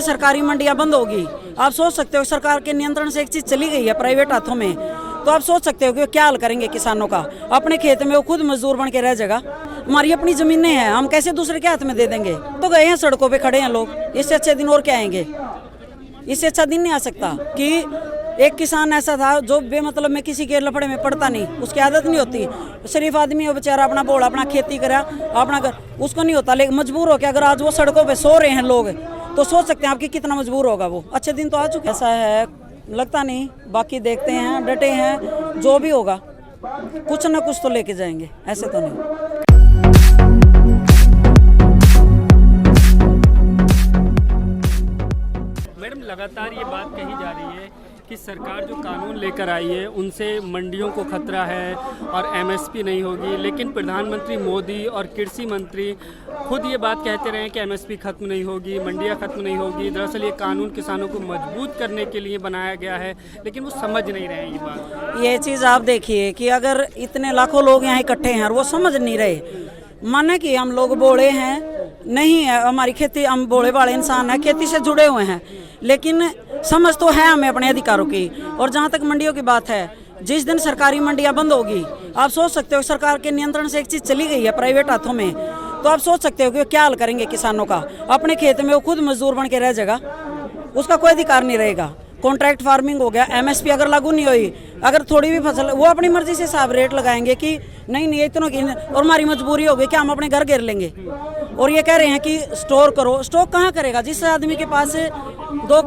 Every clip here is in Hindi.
सरकारी मंडियां बंद होगी, आप सोच सकते हो सरकार के नियंत्रण से एक चीज चली गई है प्राइवेट हाथों में, तो आप सोच सकते हो कि क्या हाल करेंगे किसानों का। अपने खेत में वो खुद मजदूर बन के रह जाएगा। हमारी अपनी जमीनें हैं, हम कैसे दूसरे के हाथ में दे देंगे। तो गए हैं सड़कों पे खड़े हैं लोग, इससे अच्छे दिन और क्या आएंगे। इससे अच्छा दिन नहीं आ सकता कि एक किसान ऐसा था जो बेमतलब में किसी के लफड़े में पड़ता नहीं, उसकी आदत नहीं होती, शरीफ आदमी हो बेचारा, अपना बोल अपना खेती करा अपना कर, उसको नहीं होता। लेकिन मजबूर हो के अगर आज वो सड़कों पे सो रहे हैं लोग, तो सोच सकते हैं आपकी कितना मजबूर होगा वो। अच्छे दिन तो आ चुके। ऐसा है लगता नहीं, बाकी देखते हैं, डटे हैं, जो भी होगा कुछ ना कुछ तो लेके जाएंगे, ऐसे तो नहीं। मैडम, लगातार ये बात कही जा रही है कि सरकार जो कानून लेकर आई है उनसे मंडियों को खतरा है और एमएसपी नहीं होगी, लेकिन प्रधानमंत्री मोदी और कृषि मंत्री खुद ये बात कहते रहे कि एमएसपी खत्म नहीं होगी, मंडियां खत्म नहीं होगी। दरअसल ये कानून किसानों को मजबूत करने के लिए बनाया गया है, लेकिन वो समझ नहीं रहे ये बात। ये चीज़ आप देखिए कि अगर इतने लाखों लोग यहाँ इकट्ठे हैं और वो समझ नहीं रहे, माने कि हम लोग बोले हैं नहीं है, हमारी खेती, हम बोले वाले इंसान हैं, खेती से जुड़े हुए हैं, लेकिन समझ तो है हमें अपने अधिकारों की। और जहाँ तक मंडियों की बात है, जिस दिन सरकारी मंडियां बंद होगी, आप सोच सकते हो सरकार के नियंत्रण से एक चीज़ चली गई है प्राइवेट हाथों में, तो आप सोच सकते हो कि क्या हाल करेंगे किसानों का। अपने खेत में वो खुद मजदूर बन के रह जाएगा, उसका कोई अधिकार नहीं रहेगा। कॉन्ट्रैक्ट फार्मिंग हो गया, एमएसपी अगर लागू नहीं हुई, अगर थोड़ी भी फसल, वो अपनी मर्जी से साहब रेट लगाएंगे कि नहीं इतनों की, और हमारी मजबूरी होगी कि हम अपने घर घेर लेंगे। और ये कह रहे हैं कि स्टोर करो, स्टॉक कहाँ करेगा? जिस आदमी के पास दो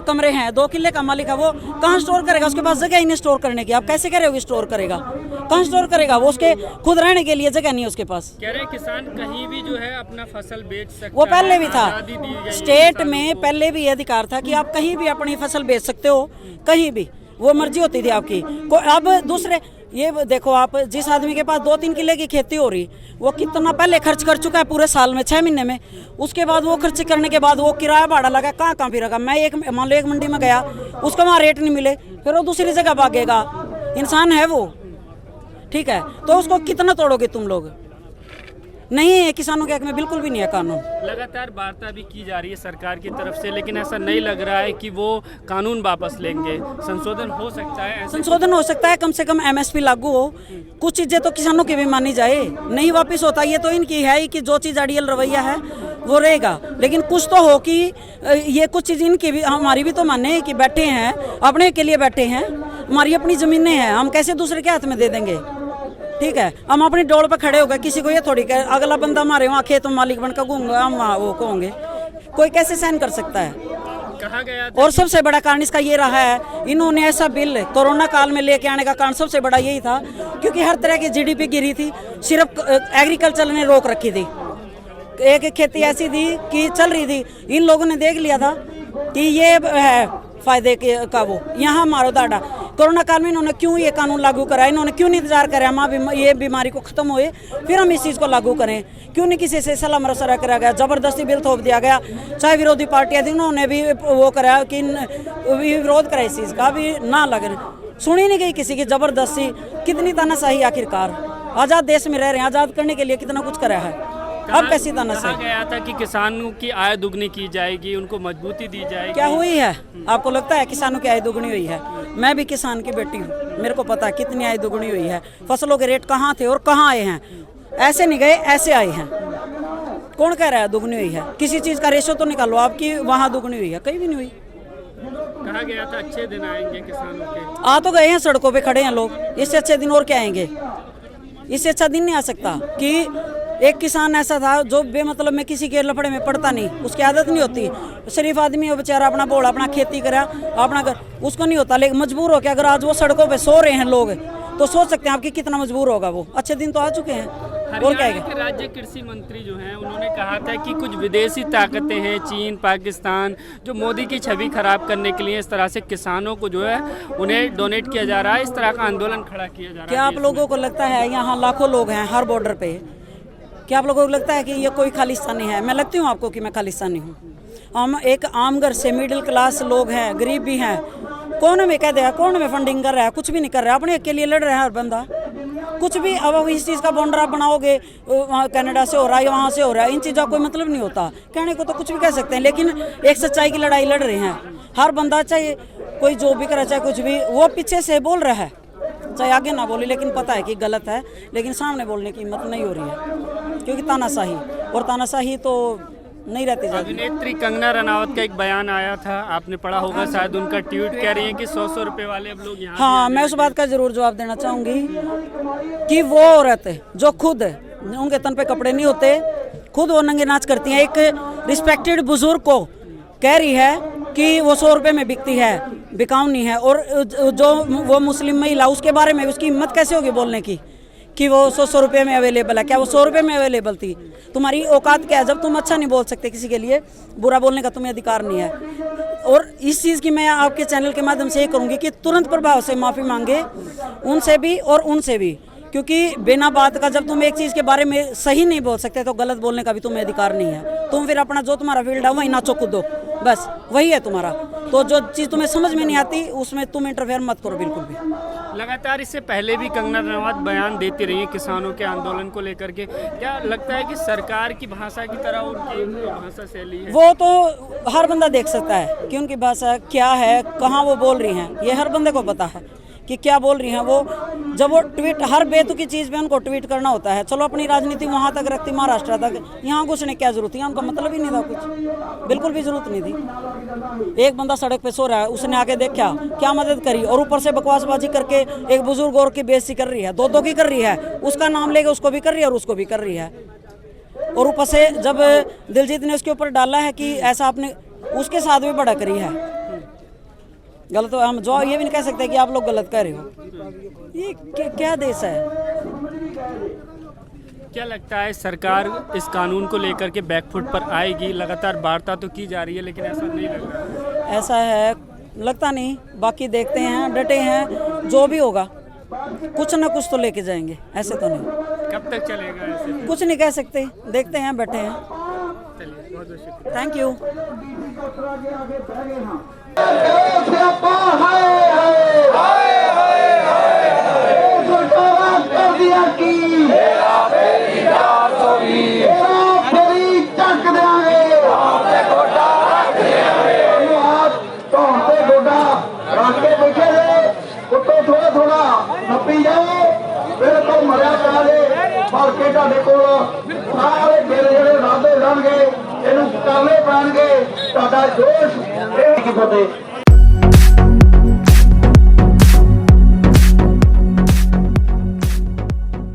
कमरे हैं, 2 किले का मालिक है, वो कहाँ स्टोर करेगा? उसके पास जगह ही नहीं स्टोर करने की। आप कैसे कह रहे हो स्टोर करेगा? कहाँ स्टोर करेगा? वो उसके खुद रहने के लिए जगह नहीं है उसके पास। कह रहे हैं किसान कहीं भी जो है अपना फसल बेच सकता वो पहले भी था, है, स्टेट में पहले भी ये अधिकार था कि आप कहीं भी अपनी फसल बेच सकते हो, कहीं भी, वो मर्जी होती थी आपकी। अब दूसरे ये देखो, आप जिस आदमी के पास 2-3 किले की खेती हो रही, वो कितना पहले खर्च कर चुका है पूरे साल में, 6 महीने में। उसके बाद वो खर्च करने के बाद वो किराया भाड़ा लगा, कहाँ फिरेगा। मैं मान लो एक मंडी में गया, उसको वहाँ रेट नहीं मिले, फिर वो दूसरी जगह भागेगा। इंसान है वो, ठीक है, तो उसको कितना तोड़ोगे तुम लोग? नहीं है, किसानों के हक में बिल्कुल भी नहीं है कानून। लगातार वार्ता भी की जा रही है सरकार की तरफ से, लेकिन ऐसा नहीं लग रहा है कि वो कानून वापस लेंगे। संशोधन हो सकता है, संशोधन हो सकता है, कम से कम एमएसपी लागू हो, कुछ चीजें तो किसानों की भी मानी जाए। नहीं वापस होता, ये तो इनकी है ही कि जो चीज अड़ियल रवैया है वो रहेगा, लेकिन कुछ तो हो कि ये कुछ चीज इनकी भी, हमारी भी तो माने कि बैठे हैं अपने के लिए बैठे हैं, हमारी अपनी जमीनें हैं, हम कैसे दूसरे के हाथ में दे देंगे। ठीक है, हम अपनी डोर पर खड़े हो गए, किसी को ये थोड़ी कह अगला बंदा हमारे वहाँ खेत में मालिक बनकर घूमूंगा, हम वहाँ वो कहोगे, कोई कैसे सहन कर सकता है? कहा गया था। और सबसे बड़ा कारण इसका ये रहा है, इन्होंने ऐसा बिल कोरोना काल में लेके आने का कारण सबसे बड़ा यही था, क्योंकि हर तरह की जीडीपी गिरी थी, सिर्फ एग्रीकल्चर ने रोक रखी थी। एक खेती ऐसी थी कि चल रही थी, इन लोगों ने देख लिया था कि ये है फायदे का वो, यहाँ मारो दाड़ा। कोरोना काल में इन्होंने क्यों ये कानून लागू करा? इन्होंने क्यों नहीं इंतजार करा हम ये बीमारी को खत्म होए फिर हम इस चीज़ को लागू करें? क्यों नहीं किसी से सलाह मशवरा करा गया? जबरदस्ती बिल थोप दिया गया। चाहे विरोधी पार्टियां थी, उन्होंने भी वो करा कि विरोध करा इस चीज़ का, भी ना लगे, सुनी नहीं गई किसी की। जबरदस्ती कितनी तानाशाही, आखिरकार आज़ाद देश में रह रहे हैं, आज़ाद करने के लिए कितना कुछ करा है, अब कैसी तानाशाही? कहा गया था कि किसानों की आय दुगनी की जाएगी, उनको मजबूती दी जाएगी। क्या हुई है? आपको लगता है किसानों की आय दुगनी हुई है? मैं भी किसान की बेटी हूँ, मेरे को पता है कितनी आय दुगनी हुई है। फसलों के रेट कहाँ थे और कहाँ आए हैं? ऐसे नहीं गए, ऐसे आए हैं। कौन कह रहा है दुगनी हुई है? किसी चीज़ का रेशो तो निकालो आपकी, वहाँ दुगनी हुई है, कहीं भी नहीं हुई। कहा गया था अच्छे दिन आएंगे किसानों के, आ तो गए हैं, सड़कों पे खड़े हैं लोग, इससे अच्छे दिन और क्या आएंगे? इससे अच्छा दिन नहीं आ सकता कि एक किसान ऐसा था जो बेमतलब में किसी के लफड़े में पड़ता नहीं, उसकी आदत नहीं होती, शरीफ आदमी हो बेचारा, अपना बोल अपना खेती करा अपना कर, उसको नहीं होता। लेकिन मजबूर हो के अगर आज वो सड़कों पे सो रहे हैं लोग, तो सोच सकते हैं आपकी कितना मजबूर होगा वो। अच्छे दिन तो आ चुके हैं, और क्या है? राज्य कृषि मंत्री जो हैं उन्होंने कहा था कि कुछ विदेशी ताकतें हैं, चीन, पाकिस्तान, जो मोदी की छवि खराब करने के लिए इस तरह से किसानों को जो है उन्हें डोनेट किया जा रहा है, इस तरह का आंदोलन खड़ा किया जा रहा है। क्या आप लोगों को लगता है यहाँ लाखों लोग हैं हर बॉर्डर पे, क्या आप लोगों को लगता है कि ये कोई खालिस्तानी है? मैं लगती हूँ आपको कि मैं खालिस्तानी हूँ? हम एक आम घर से मिडिल क्लास लोग हैं, गरीब भी हैं। कौन हमें कह देगा? कौन हमें फंडिंग कर रहा है? कुछ भी नहीं कर रहा है, अपने के लिए लड़ रहा है हर बंदा। कुछ भी अब इस चीज़ का बॉन्डर आप बनाओगे, वहाँ कनाडा से हो रहा है या वहाँ से हो रहा है, इन चीज़ों का कोई मतलब नहीं होता। कहने को तो कुछ भी कह सकते हैं, लेकिन एक सच्चाई की लड़ाई लड़ रहे हैं। हर बंदा, चाहे कोई जो भी करे, चाहे कुछ भी, वो पीछे से बोल रहा है, चाहे आगे ना बोले, लेकिन पता है कि गलत है, लेकिन सामने बोलने की हिम्मत नहीं हो रही है, क्योंकि तानाशाही, और तानाशाही तो नहीं रहती जाती। अभिनेत्री कंगना रनावत का एक बयान आया था, आपने पढ़ा होगा शायद, उनका ट्वीट कह रही है कि 100 रुपए वाले अब लोग यहाँ। हाँ, मैं उस बात का जरूर जवाब देना चाहूँगी कि वो औरत जो खुद, उनके तन पे कपड़े नहीं होते, खुद वो नंगे नाच करती हैं, एक रिस्पेक्टेड बुजुर्ग को कह रही है कि वो 100 रुपये में बिकती है, बिकाऊ नहीं है, और जो वो मुस्लिम महिला, उसके बारे में उसकी हिम्मत कैसे होगी बोलने की कि वो 100 रुपये में अवेलेबल है? क्या वो 100 रुपये में अवेलेबल थी? तुम्हारी औकात क्या है जब तुम अच्छा नहीं बोल सकते, किसी के लिए बुरा बोलने का तुम्हें अधिकार नहीं है। और इस चीज़ की मैं आपके चैनल के माध्यम से ये करूँगी कि तुरंत प्रभाव से माफ़ी मांगे, उनसे भी और उनसे भी, क्योंकि बिना बात का जब तुम एक चीज़ के बारे में सही नहीं बोल सकते तो गलत बोलने का भी तुम्हें अधिकार नहीं है। तुम फिर अपना जो तुम्हारा फील्ड है वही नाचो कूदो, बस वही है तुम्हारा। तो जो चीज़ तुम्हें समझ में नहीं आती उसमें तुम इंटरफेयर मत करो बिल्कुल भी। लगातार इससे पहले भी कंगना रनावत बयान देती रही है किसानों के आंदोलन को लेकर के। क्या लगता है कि सरकार की भाषा की तरह उनकी भाषा शैली है? वो तो हर बंदा देख सकता है कि उनकी भाषा क्या है, कहाँ वो बोल रही हैं, ये हर बंदे को पता है कि क्या बोल रही हैं वो। जब वो ट्वीट, हर बेतुकी चीज़ पे उनको ट्वीट करना होता है, चलो अपनी राजनीति वहाँ तक रखती, महाराष्ट्र तक, यहाँ घुसने क्या जरूरत थी? उनका मतलब ही नहीं था कुछ, बिल्कुल भी जरूरत नहीं थी। एक बंदा सड़क पे सो रहा है, उसने आके देखा, क्या मदद करी, और ऊपर से बकवासबाजी करके एक बुजुर्ग और की बेइज्जती कर रही है, दो की कर रही है, उसका नाम लेके उसको भी कर रही है और उसको भी कर रही है। और ऊपर से जब दिलजीत ने उसके ऊपर डाला है कि ऐसा आपने, उसके साथ भी बड़ा करी है गलत। हम जो ये भी नहीं कह सकते कि आप लोग गलत कह रहे हो। ये क्या देश है? क्या लगता है सरकार इस कानून को लेकर के बैकफुट पर आएगी? लगातार वार्ता तो की जा रही है लेकिन ऐसा नहीं लग रहा। ऐसा है, लगता नहीं, बाकी देखते हैं, डटे हैं, जो भी होगा कुछ ना कुछ तो लेके जाएंगे, ऐसे तो नहीं। कब तक चलेगा ऐसे? कुछ नहीं कह सकते, देखते हैं, बैठे हैं। चलिए, बहुत बहुत शुक्रिया। Thank you. बिल्कुल मरिया चाहे भलके ਤੁਹਾਡੇ ਕੋਲ ਸਾਰੇ ਦਿਲ ਜਿਹੜੇ ਰਾਦੇ ਰਹਿਣਗੇ ਇਹਨੂੰ ਕਰਨੇ ਪੈਣਗੇ ਤੁਹਾਡਾ ਜੋਸ਼ ਇਹ ਕੀ ਫਤਿਹ।